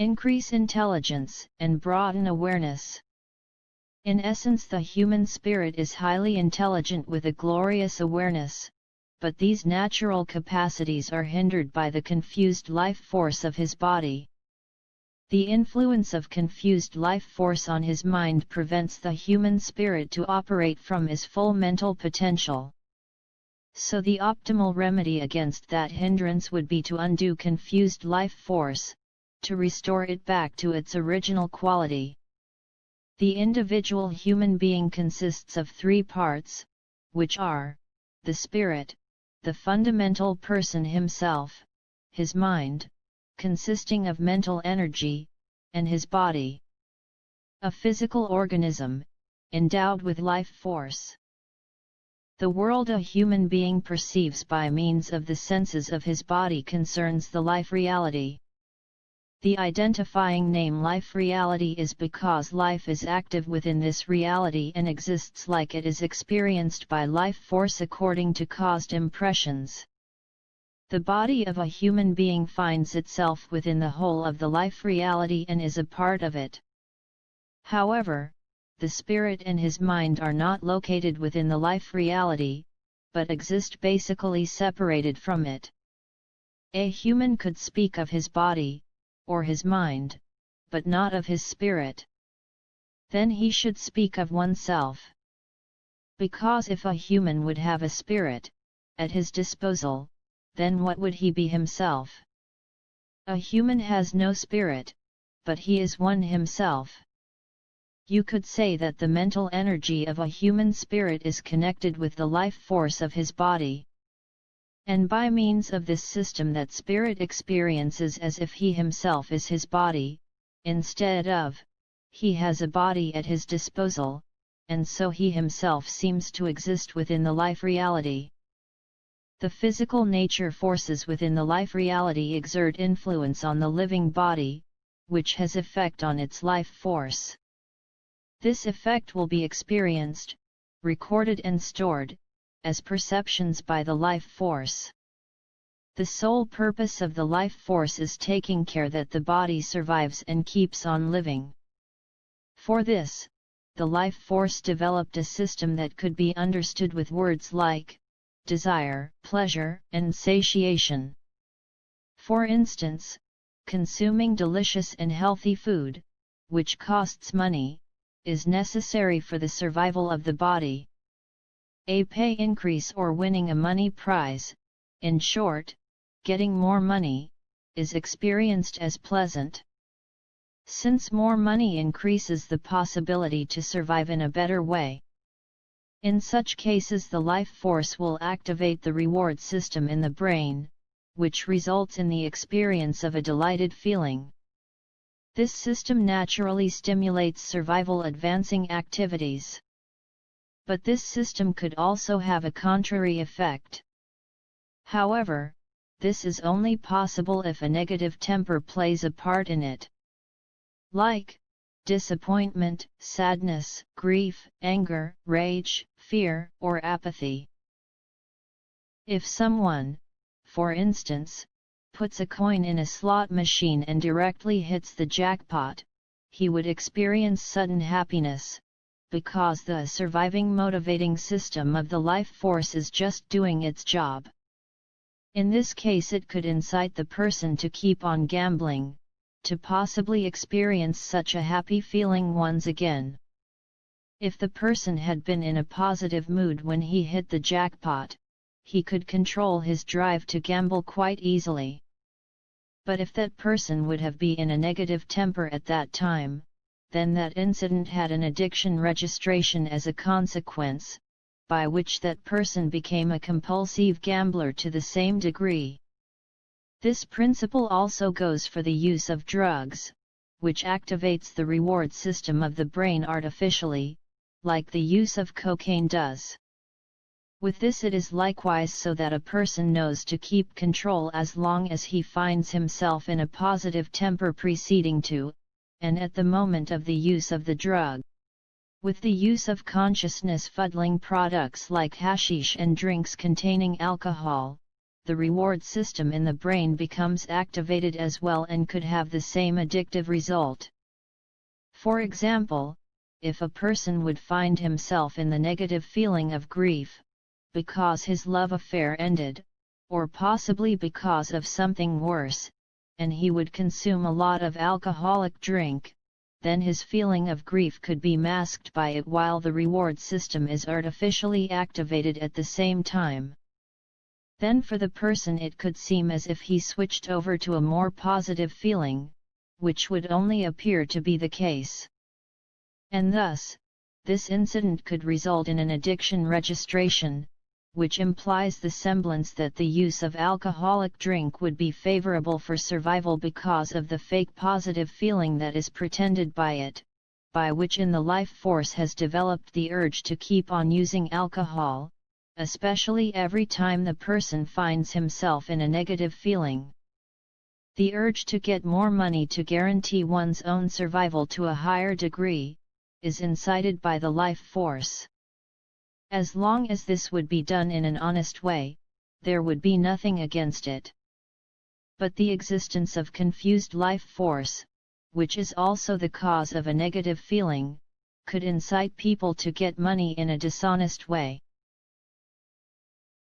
increase intelligence, and broaden awareness. In essence, the human spirit is highly intelligent with a glorious awareness, but these natural capacities are hindered by the confused life force of his body. The influence of confused life force on his mind prevents the human spirit to operate from his full mental potential. So the optimal remedy against that hindrance would be to undo confused life force, to restore it back to its original quality. The individual human being consists of three parts, which are the spirit, the fundamental person himself, his mind, consisting of mental energy, and his body, a physical organism, endowed with life force. The world a human being perceives by means of the senses of his body concerns the life reality. The identifying name life reality is because life is active within this reality and exists like it is experienced by life force according to caused impressions. The body of a human being finds itself within the whole of the life reality and is a part of it. However, the spirit and his mind are not located within the life reality, but exist basically separated from it. A human could speak of his body, or his mind, but not of his spirit. Then he should speak of oneself. Because if a human would have a spirit at his disposal, then what would he be himself? A human has no spirit, but he is one himself. You could say that the mental energy of a human spirit is connected with the life force of his body. And by means of this system that spirit experiences as if he himself is his body, instead of, he has a body at his disposal, and so he himself seems to exist within the life reality. The physical nature forces within the life reality exert influence on the living body, which has effect on its life force. This effect will be experienced, recorded and stored, as perceptions by the life force. The sole purpose of the life force is taking care that the body survives and keeps on living. For this, the life force developed a system that could be understood with words like desire, pleasure, and satiation. For instance, consuming delicious and healthy food, which costs money, is necessary for the survival of the body. A pay increase or winning a money prize, in short, getting more money, is experienced as pleasant. Since more money increases the possibility to survive in a better way. In such cases the life force will activate the reward system in the brain, which results in the experience of a delighted feeling. This system naturally stimulates survival advancing activities. But this system could also have a contrary effect. However, this is only possible if a negative temper plays a part in it. Like disappointment, sadness, grief, anger, rage, fear, or apathy. If someone, for instance, puts a coin in a slot machine and directly hits the jackpot, he would experience sudden happiness, because the surviving motivating system of the life force is just doing its job. In this case it could incite the person to keep on gambling, to possibly experience such a happy feeling once again. If the person had been in a positive mood when he hit the jackpot, he could control his drive to gamble quite easily. But if that person would have been in a negative temper at that time, then that incident had an addiction registration as a consequence, by which that person became a compulsive gambler to the same degree. This principle also goes for the use of drugs, which activates the reward system of the brain artificially, like the use of cocaine does. With this it is likewise so that a person knows to keep control as long as he finds himself in a positive temper preceding to, and at the moment of the use of the drug. With the use of consciousness fuddling products like hashish and drinks containing alcohol, the reward system in the brain becomes activated as well and could have the same addictive result. For example, if a person would find himself in the negative feeling of grief, because his love affair ended, or possibly because of something worse, and he would consume a lot of alcoholic drink, then his feeling of grief could be masked by it while the reward system is artificially activated at the same time. Then for the person it could seem as if he switched over to a more positive feeling, which would only appear to be the case. And thus, this incident could result in an addiction registration, which implies the semblance that the use of alcoholic drink would be favorable for survival because of the fake positive feeling that is pretended by it, by which in the life force has developed the urge to keep on using alcohol, especially every time the person finds himself in a negative feeling. The urge to get more money to guarantee one's own survival to a higher degree, is incited by the life force. As long as this would be done in an honest way, there would be nothing against it. But the existence of confused life force, which is also the cause of a negative feeling, could incite people to get money in a dishonest way.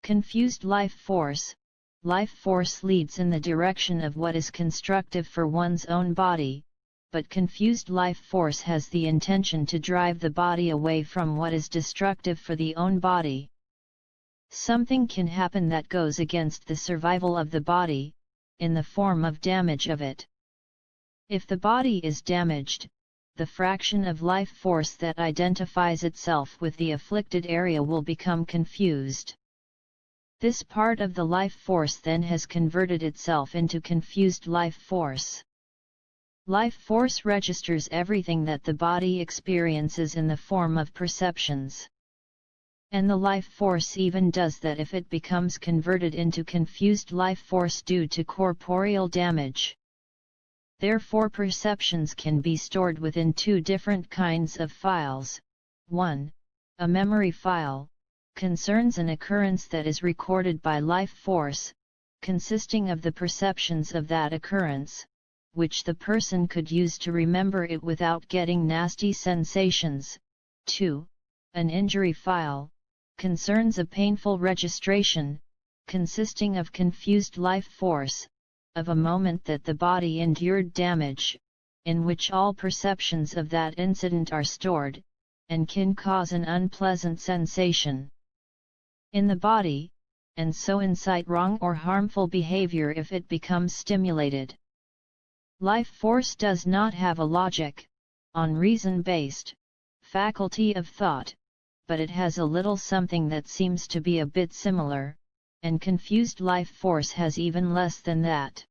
Confused life force leads in the direction of what is constructive for one's own body, but confused life force has the intention to drive the body away from what is destructive for the own body. Something can happen that goes against the survival of the body, in the form of damage of it. If the body is damaged, the fraction of life force that identifies itself with the afflicted area will become confused. This part of the life force then has converted itself into confused life force. Life force registers everything that the body experiences in the form of perceptions. And the life force even does that if it becomes converted into confused life force due to corporeal damage. Therefore perceptions can be stored within two different kinds of files. 1. A memory file, concerns an occurrence that is recorded by life force, consisting of the perceptions of that occurrence, which the person could use to remember it without getting nasty sensations. 2. An injury file, concerns a painful registration, consisting of confused life force, of a moment that the body endured damage, in which all perceptions of that incident are stored, and can cause an unpleasant sensation in the body, and so incite wrong or harmful behavior if it becomes stimulated. Life force does not have a logic, on reason-based, faculty of thought, but it has a little something that seems to be a bit similar, and confused life force has even less than that.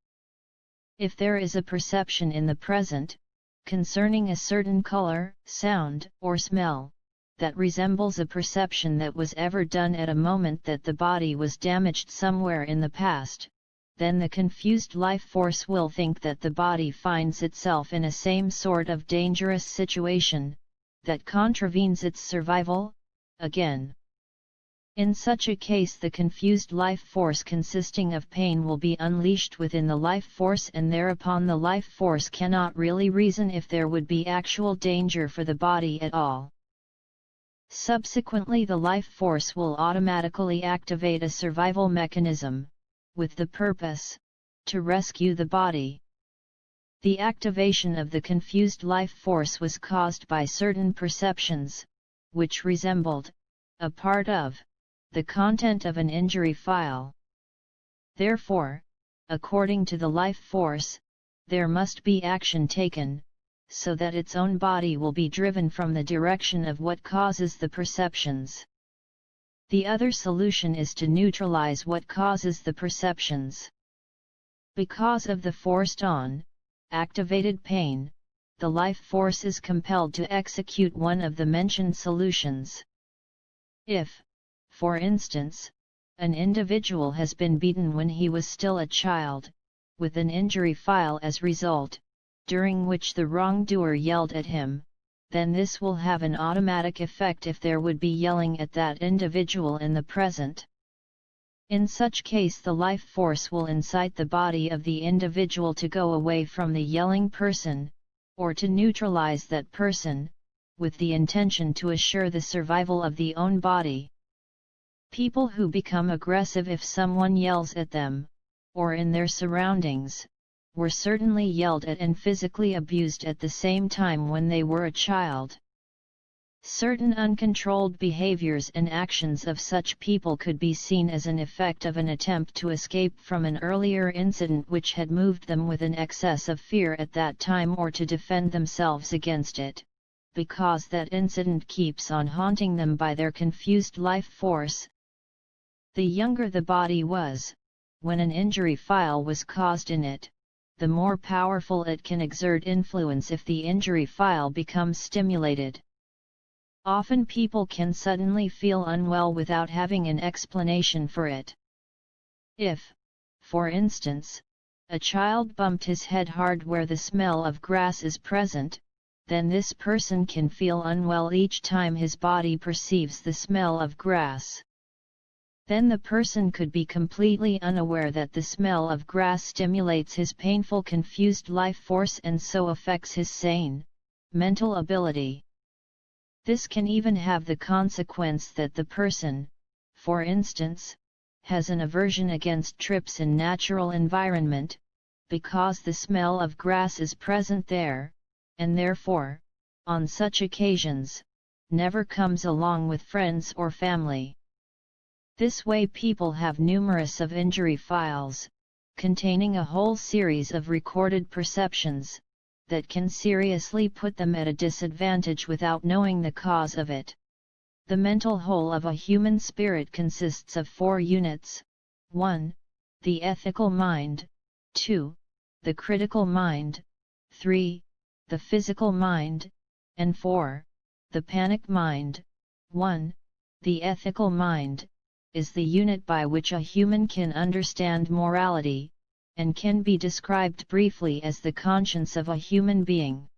If there is a perception in the present, concerning a certain color, sound, or smell, that resembles a perception that was ever done at a moment that the body was damaged somewhere in the past, then the confused life force will think that the body finds itself in a same sort of dangerous situation, that contravenes its survival, again. In such a case the confused life force consisting of pain will be unleashed within the life force, and thereupon the life force cannot really reason if there would be actual danger for the body at all. Subsequently the life force will automatically activate a survival mechanism, with the purpose to rescue the body. The activation of the confused life force was caused by certain perceptions, which resembled a part of the content of an injury file. Therefore, according to the life force, there must be action taken, so that its own body will be driven from the direction of what causes the perceptions. The other solution is to neutralize what causes the perceptions. Because of the forced on, activated pain, the life force is compelled to execute one of the mentioned solutions. If, for instance, an individual has been beaten when he was still a child, with an injury file as result, during which the wrongdoer yelled at him, then this will have an automatic effect if there would be yelling at that individual in the present. In such case the life force will incite the body of the individual to go away from the yelling person, or to neutralize that person, with the intention to assure the survival of the own body. People who become aggressive if someone yells at them, or in their surroundings, were certainly yelled at and physically abused at the same time when they were a child. Certain uncontrolled behaviors and actions of such people could be seen as an effect of an attempt to escape from an earlier incident which had moved them with an excess of fear at that time, or to defend themselves against it, because that incident keeps on haunting them by their confused life force. The younger the body was, when an injury file was caused in it, the more powerful it can exert influence if the injury file becomes stimulated. Often people can suddenly feel unwell without having an explanation for it. If, for instance, a child bumped his head hard where the smell of grass is present, then this person can feel unwell each time his body perceives the smell of grass. Then the person could be completely unaware that the smell of grass stimulates his painful confused life force and so affects his sane, mental ability. This can even have the consequence that the person, for instance, has an aversion against trips in natural environment, because the smell of grass is present there, and therefore, on such occasions, never comes along with friends or family. This way people have numerous of injury files, containing a whole series of recorded perceptions, that can seriously put them at a disadvantage without knowing the cause of it. The mental whole of a human spirit consists of 4 units: 1. The ethical mind, 2. The critical mind, 3. The physical mind, and 4. The panic mind. 1. The ethical mind is the unit by which a human can understand morality, and can be described briefly as the conscience of a human being.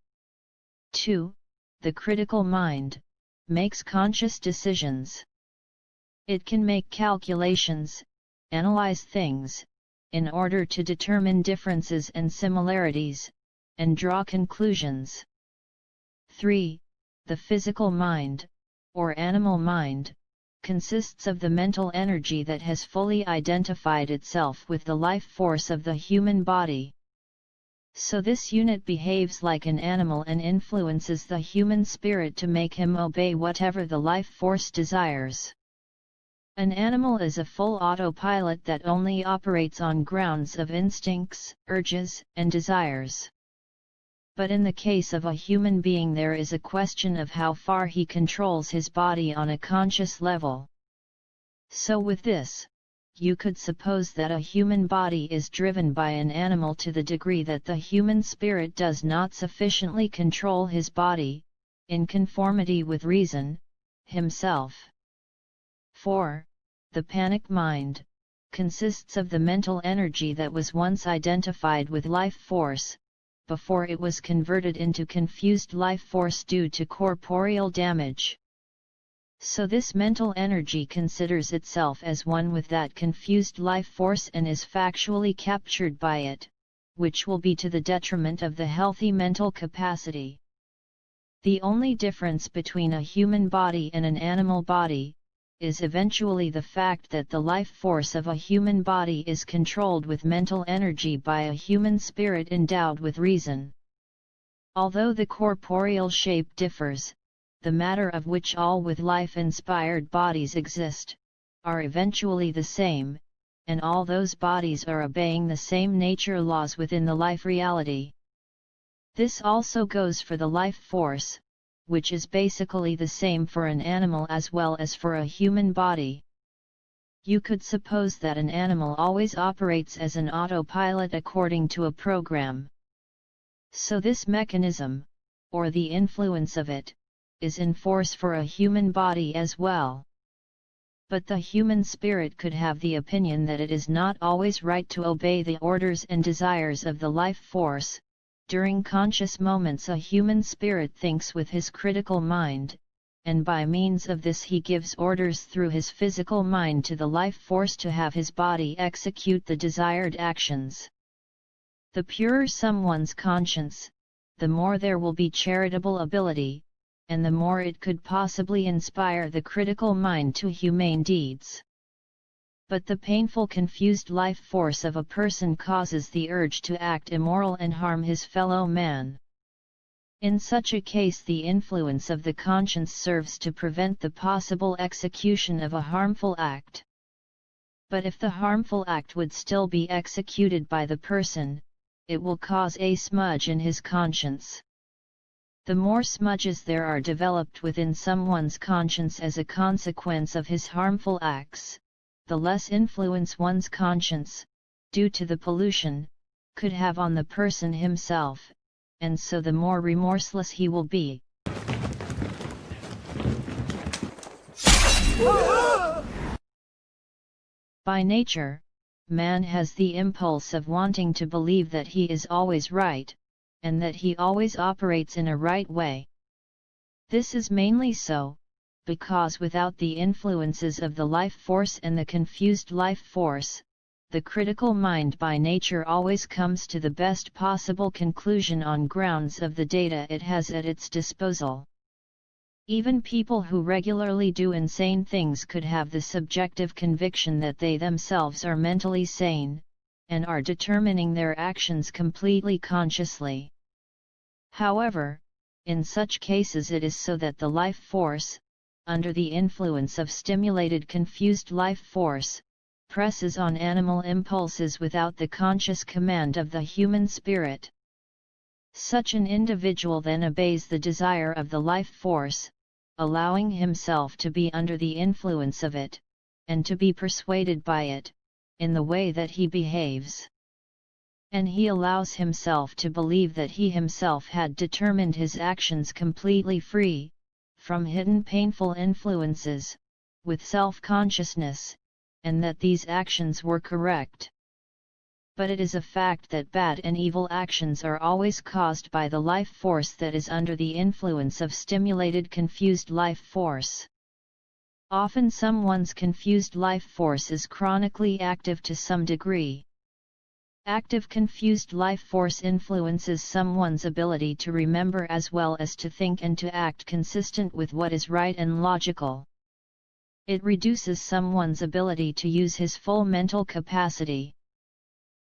2. The critical mind makes conscious decisions. It can make calculations, analyze things, in order to determine differences and similarities, and draw conclusions. 3. The physical mind, or animal mind, consists of the mental energy that has fully identified itself with the life force of the human body. So this unit behaves like an animal and influences the human spirit to make him obey whatever the life force desires. An animal is a full autopilot that only operates on grounds of instincts, urges, and desires. But in the case of a human being there is a question of how far he controls his body on a conscious level. So with this, you could suppose that a human body is driven by an animal to the degree that the human spirit does not sufficiently control his body, in conformity with reason, himself. 4. The panic mind consists of the mental energy that was once identified with life force, before it was converted into confused life force due to corporeal damage. So this mental energy considers itself as one with that confused life force and is factually captured by it, which will be to the detriment of the healthy mental capacity. The only difference between a human body and an animal body is eventually the fact that the life force of a human body is controlled with mental energy by a human spirit endowed with reason. Although the corporeal shape differs, the matter of which all with life-inspired bodies exist, are eventually the same, and all those bodies are obeying the same nature laws within the life reality. This also goes for the life force, which is basically the same for an animal as well as for a human body. You could suppose that an animal always operates as an autopilot according to a program. So this mechanism, or the influence of it, is in force for a human body as well. But the human spirit could have the opinion that it is not always right to obey the orders and desires of the life force. During conscious moments a human spirit thinks with his critical mind, and by means of this he gives orders through his physical mind to the life force to have his body execute the desired actions. The purer someone's conscience, the more there will be charitable ability, and the more it could possibly inspire the critical mind to humane deeds. But the painful confused life force of a person causes the urge to act immoral and harm his fellow man. In such a case the influence of the conscience serves to prevent the possible execution of a harmful act. But if the harmful act would still be executed by the person, it will cause a smudge in his conscience. The more smudges there are developed within someone's conscience as a consequence of his harmful acts, the less influence one's conscience, due to the pollution, could have on the person himself, and so the more remorseless he will be. By nature, man has the impulse of wanting to believe that he is always right, and that he always operates in a right way. This is mainly so, because without the influences of the life force and the confused life force, the critical mind by nature always comes to the best possible conclusion on grounds of the data it has at its disposal. Even people who regularly do insane things could have the subjective conviction that they themselves are mentally sane, and are determining their actions completely consciously. However, in such cases it is so that the life force, under the influence of stimulated confused life force, presses on animal impulses without the conscious command of the human spirit. Such an individual then obeys the desire of the life force, allowing himself to be under the influence of it, and to be persuaded by it, in the way that he behaves. And he allows himself to believe that he himself had determined his actions completely free from hidden painful influences, with self-consciousness, and that these actions were correct. But it is a fact that bad and evil actions are always caused by the life force that is under the influence of stimulated confused life force. Often someone's confused life force is chronically active to some degree. Active confused life force influences someone's ability to remember as well as to think and to act consistent with what is right and logical. It reduces someone's ability to use his full mental capacity.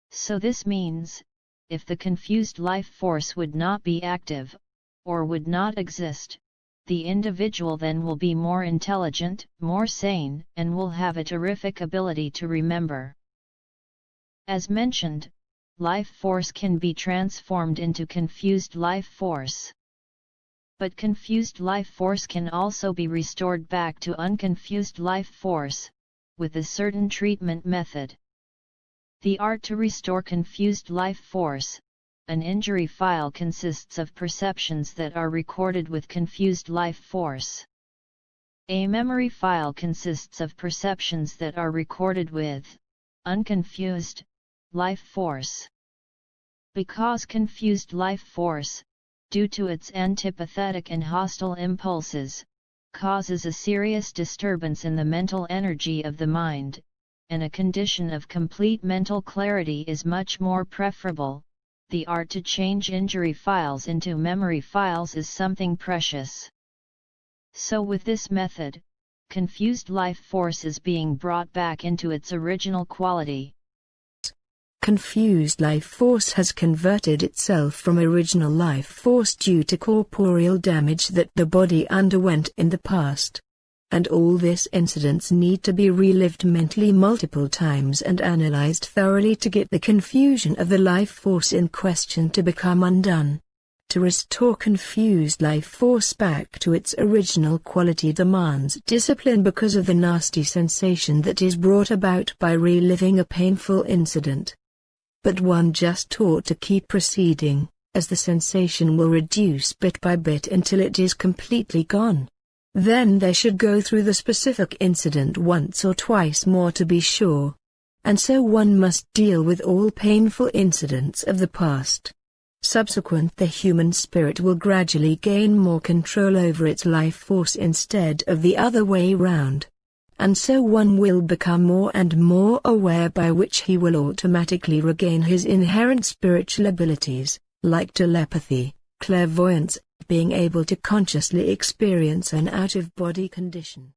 So this means, if the confused life force would not be active, or would not exist, the individual then will be more intelligent, more sane, and will have a terrific ability to remember. As mentioned, life force can be transformed into confused life force. But confused life force can also be restored back to unconfused life force, with a certain treatment method. The art to restore confused life force. An injury file consists of perceptions that are recorded with confused life force. A memory file consists of perceptions that are recorded with unconfused life force. Because confused life force, due to its antipathetic and hostile impulses, causes a serious disturbance in the mental energy of the mind, and a condition of complete mental clarity is much more preferable. The art to change injury files into memory files is something precious. So with this method, confused life force is being brought back into its original quality. Confused life force has converted itself from original life force due to corporeal damage that the body underwent in the past. And all these incidents need to be relived mentally multiple times and analyzed thoroughly to get the confusion of the life force in question to become undone. To restore confused life force back to its original quality demands discipline because of the nasty sensation that is brought about by reliving a painful incident. But one just taught to keep proceeding, as the sensation will reduce bit by bit until it is completely gone. Then they should go through the specific incident once or twice more to be sure. And so one must deal with all painful incidents of the past. Subsequent, the human spirit will gradually gain more control over its life force instead of the other way round. And so one will become more and more aware, by which he will automatically regain his inherent spiritual abilities, like telepathy, clairvoyance, being able to consciously experience an out-of-body condition.